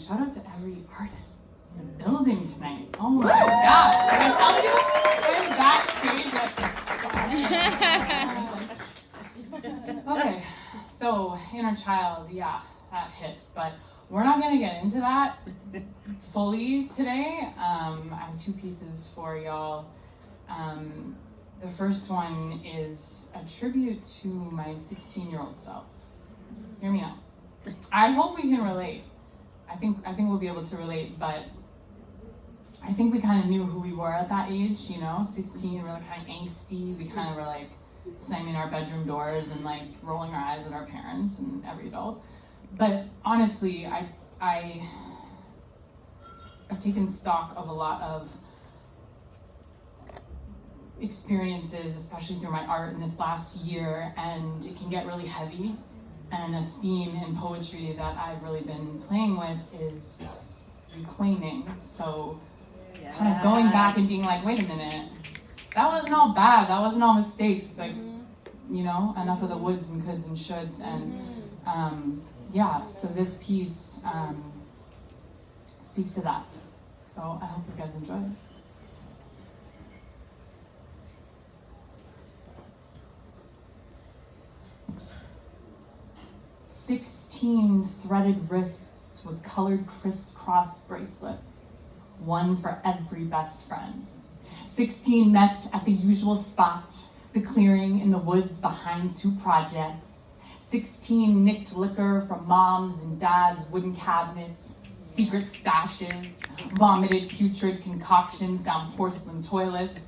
shout out to every artist in the building tonight. Oh my God. Did I tell you? I'm backstage at the Okay, so inner child, yeah, that hits, but we're not gonna get into that fully today. I have two pieces for y'all. The first one is a tribute to my 16-year-old self. Hear me out. I hope we can relate. I think we'll be able to relate, but I think we kind of knew who we were at that age, 16, we were like kind of angsty. We kind of were like slamming our bedroom doors and like rolling our eyes at our parents and every adult. But honestly, I've taken stock of a lot of experiences, especially through my art in this last year, and it can get really heavy. And a theme in poetry that I've really been playing with is reclaiming. So kind of going back and being like, wait a minute, that wasn't all bad, that wasn't all mistakes, like, enough of the woulds and coulds and shoulds. And so this piece speaks to that. So I hope you guys enjoy it. 16 threaded wrists with colored crisscross bracelets, one for every best friend. 16 met at the usual spot, the clearing in the woods behind 2 projects. 16 nicked liquor from moms and dads' wooden cabinets, secret stashes, vomited putrid concoctions down porcelain toilets.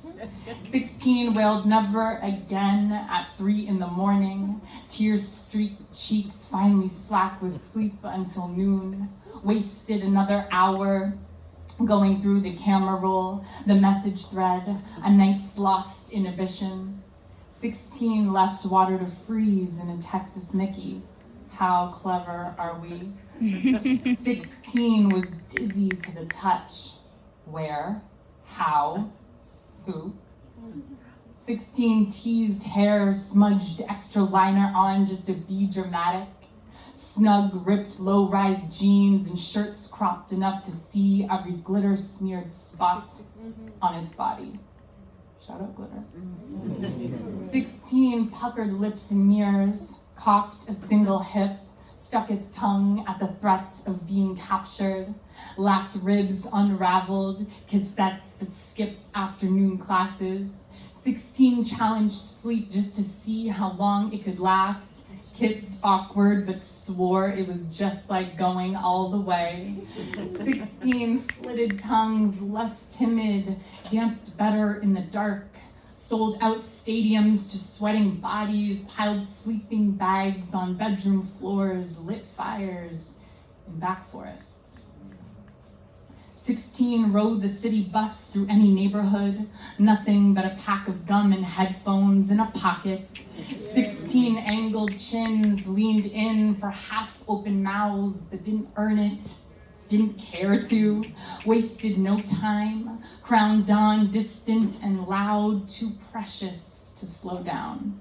16 wailed never again at 3 a.m, tear-streaked cheeks finally slack with sleep until noon, wasted another hour going through the camera roll, the message thread, a night's lost inhibition. 16 left water to freeze in a Texas Mickey. How clever are we? 16 was dizzy to the touch. Where? How? Who? 16 teased hair, smudged extra liner on just to be dramatic. Snug, ripped, low-rise jeans and shirts cropped enough to see every glitter-smeared spot on its body. Shout out glitter. 16 puckered lips in mirrors, cocked a single hip, stuck its tongue at the threats of being captured, laughed ribs unraveled, cassettes that skipped afternoon classes. 16 challenged sleep just to see how long it could last, kissed awkward but swore it was just like going all the way. 16 flitted tongues, less timid, danced better in the dark, sold out stadiums to sweating bodies, piled sleeping bags on bedroom floors, lit fires in back forests. 16 rode the city bus through any neighborhood, nothing but a pack of gum and headphones in a pocket. 16 angled chins leaned in for half-open mouths that didn't earn it, didn't care to, wasted no time, crowned dawn distant and loud, too precious to slow down.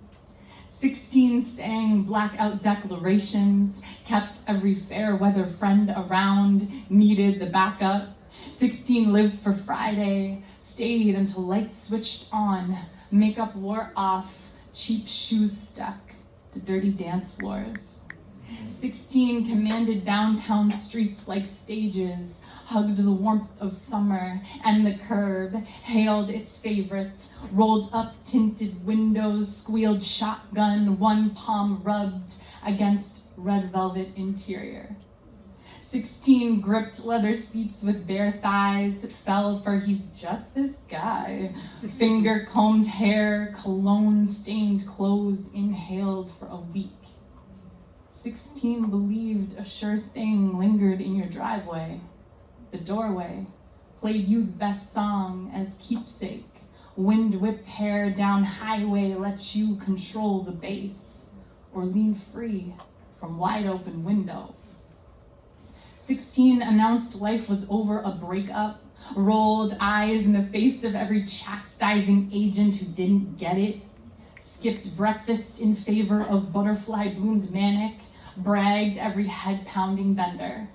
16 sang blackout declarations, kept every fair weather friend around, needed the backup. 16 lived for Friday, stayed until lights switched on, makeup wore off, cheap shoes stuck to dirty dance floors. 16 commanded downtown streets like stages, hugged the warmth of summer and the curb, hailed its favorite, rolled up tinted windows, squealed shotgun, one palm rubbed against red velvet interior. 16 gripped leather seats with bare thighs, fell for he's just this guy. Finger combed hair, cologne stained clothes, inhaled for a week. 16 believed a sure thing lingered in your driveway. The doorway played you the best song as keepsake. Wind-whipped hair down highway lets you control the bass or lean free from wide open window. 16 announced life was over a breakup, rolled eyes in the face of every chastising agent who didn't get it, skipped breakfast in favor of butterfly bloomed manic, bragged every head-pounding bender.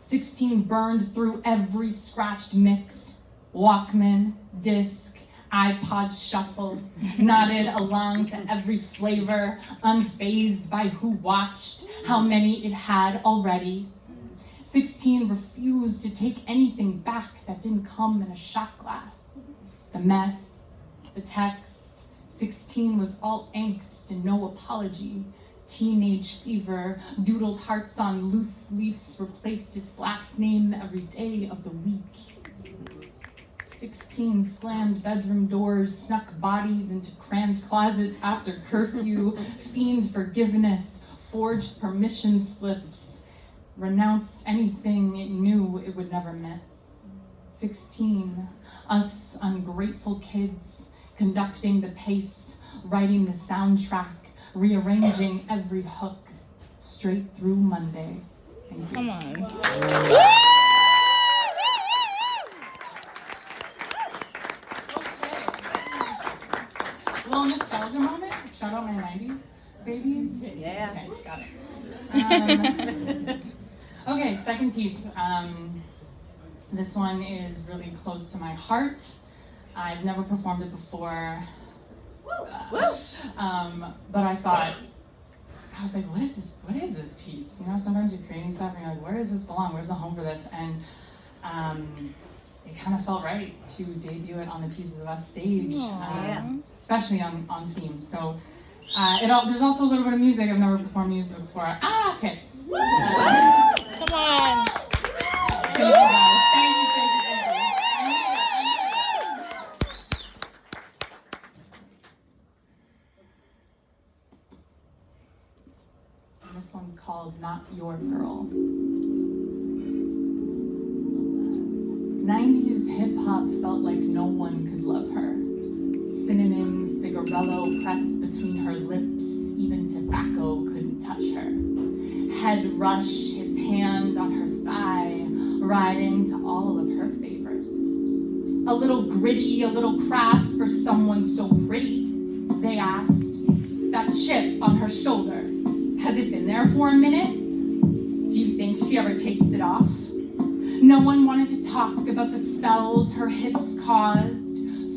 16 burned through every scratched mix, Walkman, disc, iPod shuffle, nodded along to every flavor, unfazed by who watched, how many it had already. 16 refused to take anything back that didn't come in a shot glass. The mess, the text, 16 was all angst and no apology. Teenage fever, doodled hearts on loose leaves, replaced its last name every day of the week. 16 slammed bedroom doors, snuck bodies into crammed closets after curfew, feigned forgiveness, forged permission slips, renounced anything it knew it would never miss. 16, us ungrateful kids, conducting the pace, writing the soundtrack, rearranging every hook, straight through Monday. Thank you. Come on. Little nostalgia moment. Shout out my 90s babies. Yeah. Okay, got it. Okay, second piece. This one is really close to my heart. I've never performed it before. But I thought, I was like, what is this piece? You know, sometimes you're creating stuff and you're like, where does this belong? Where's the home for this? And it kind of felt right to debut it on the Pieces of Us stage, especially on theme. So there's also a little bit of music. I've never performed music before. Okay. Come on. Thank you guys. Thank you. This one's called Not Your Girl. 90s hip-hop felt like no one could love her. Synonyms, cigarello pressed between her lips, even tobacco couldn't touch her. Head rush, his hand on her thigh, riding to all of her favorites. A little gritty, a little crass for someone so pretty, they asked. That chip on her shoulder, has it been there for a minute? Do you think she ever takes it off? No one wanted to talk about the spells her hips caused,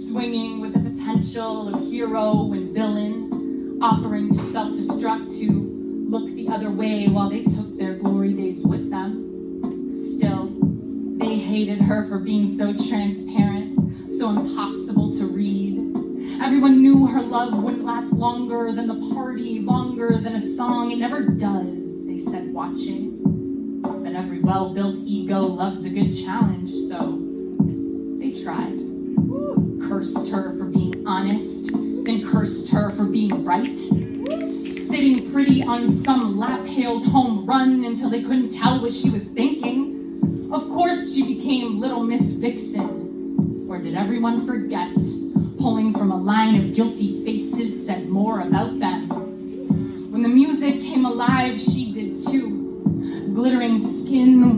swinging with the potential of hero and villain, offering to self-destruct to look the other way while they took their glory days with them. Still, they hated her for being so transparent, so impossible to read. Everyone knew her love wouldn't last longer than the party, longer than a song. It never does, they said, watching. But every well-built ego loves a good challenge, so they tried. Cursed her for being honest, then cursed her for being right. Sitting pretty on some lap-hailed home run until they couldn't tell what she was thinking. Of course she became Little Miss Vixen. Or did everyone forget? Pulling from a line of guilty faces said more about them. When the music came alive, she did too. Glittering skin,